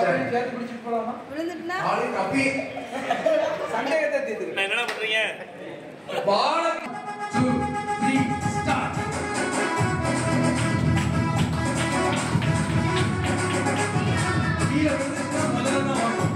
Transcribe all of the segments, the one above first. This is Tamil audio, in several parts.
கேட்டு பிடிச்சிட்டு போலாமா? விழுந்துட்டா ஆளு கப்பி சந்தேகத்தை தீர்த்துக்க. நான் என்ன பண்றீங்க? பால் 2 3 ஸ்டார்ட். கீழ விழுந்துட்டா முதல்ல தான் வரணும்.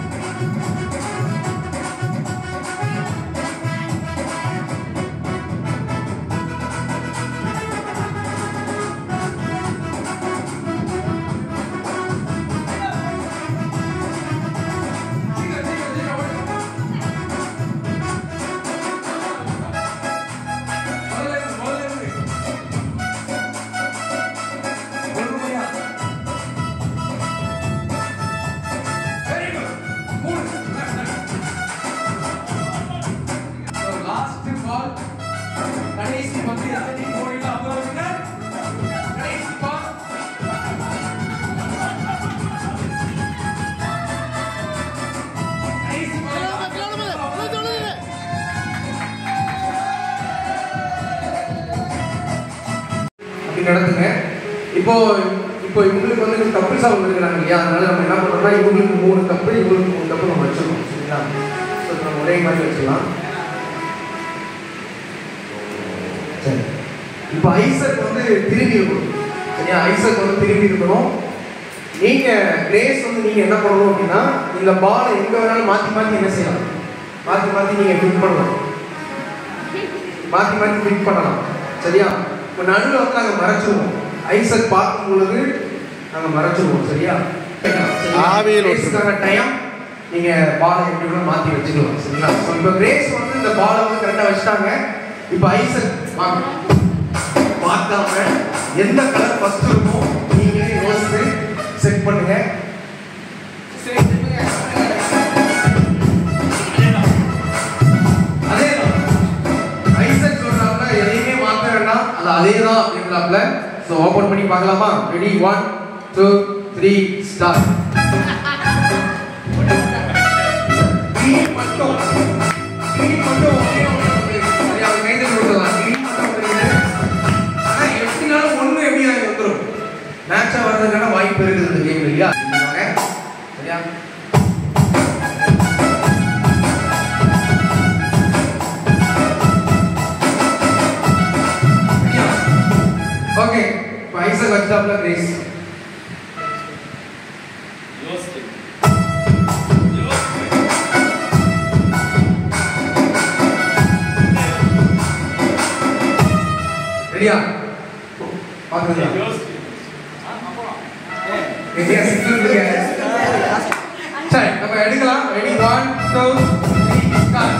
நடத்துங்க. இப்போ இவங்களுக்கு வந்து கப்பிள்ஸா வந்துருக்காங்க இல்லையா, அதனால நம்ம என்ன பண்றோம்னா இவங்களுக்கு 3 கப்பு இவங்களுக்கு 3 கப்பு நம்ம வச்சிருக்கோம். சரிங்களா? ஸோ நம்ம ஒரே மாதிரி வச்சிடலாம். சரி, இப்போ ஐசக் வந்து திரும்பி இருக்கணும். சரியா? ஐசக் வந்து திரும்பி இருக்கணும். நீங்க கிரேஸ் வந்து நீங்க என்ன பண்ணணும் அப்படின்னா இந்த பாலை எங்க வேணாலும் மாத்தி மாத்தி என்ன செய்யலாம், மாத்தி மாத்தி நீங்க ஃபிட் பண்ணலாம், மாத்தி மாத்தி ஃபிட் பண்ணலாம். சரியா? இப்போ நடுவில் வந்து நாங்கள் மறைச்சிருவோம். ஐசக் பார்க்கும் பொழுது நாங்கள் மறைச்சிருவோம். சரியா? டைம் நீங்கள் பாலை எப்படி கூட மாற்றி வச்சுக்கலாம். சரிங்களா? ஸோ இப்போ கிரேஸ் வந்து இந்த பாலை வந்து கரெக்டாக வச்சுட்டாங்க. இப்போ ஐசக் பார்க்காம எந்த கலர் ஃபர்ஸ்ட் இருக்கும் நீங்களே யோசிச்சு செட் பண்ணுங்க. அதேதான் அப்படிங்களாப்ல. சோ ஓபன் பண்ணி பார்க்கலாமா? Ready 1 2 3 start. கிரீன் மட்டும் ஒரே சரியா கைது போடலாம். கிரீன் மட்டும் தெரியுது. ஆனா எப்படினாலும் ஒண்ணு எப்படியா வந்துரும். மேட்சா வரதுக்கான வாய்ப்பு இருக்குது இந்த கேம்ல இல்லையா? சரியா? ஓகே, பைசா வச்சாப்ல கிரேஸ். ரெடியா? பாத்துங்க. ரெடியா? சிக்கிடுங்க. சரி, நம்ம எடுக்கலாம். Ready 1 2 3 start.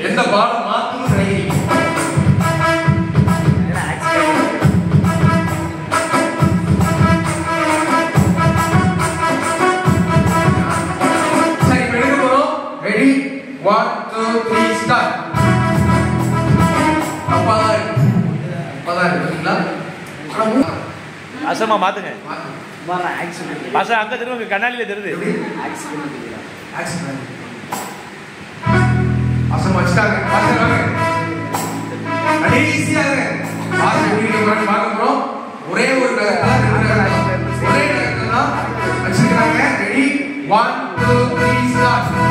எந்த பால் மாத்தணும் நினைக்கிறீங்க? சரி, எடுக்க போறோம். Ready 1 2 3 start. அசமா மாத்துங்க. பாசா அங்க திரும்ப கண்ணாடியில தெரியுது. அசம் வச்சிட்டாங்க. பாத்துறாங்க. கடைசியா பார்க்க போறோம். ஒரே ஒரு ஒரே தான் வச்சிருக்காங்க. Ready 1 2 3 start.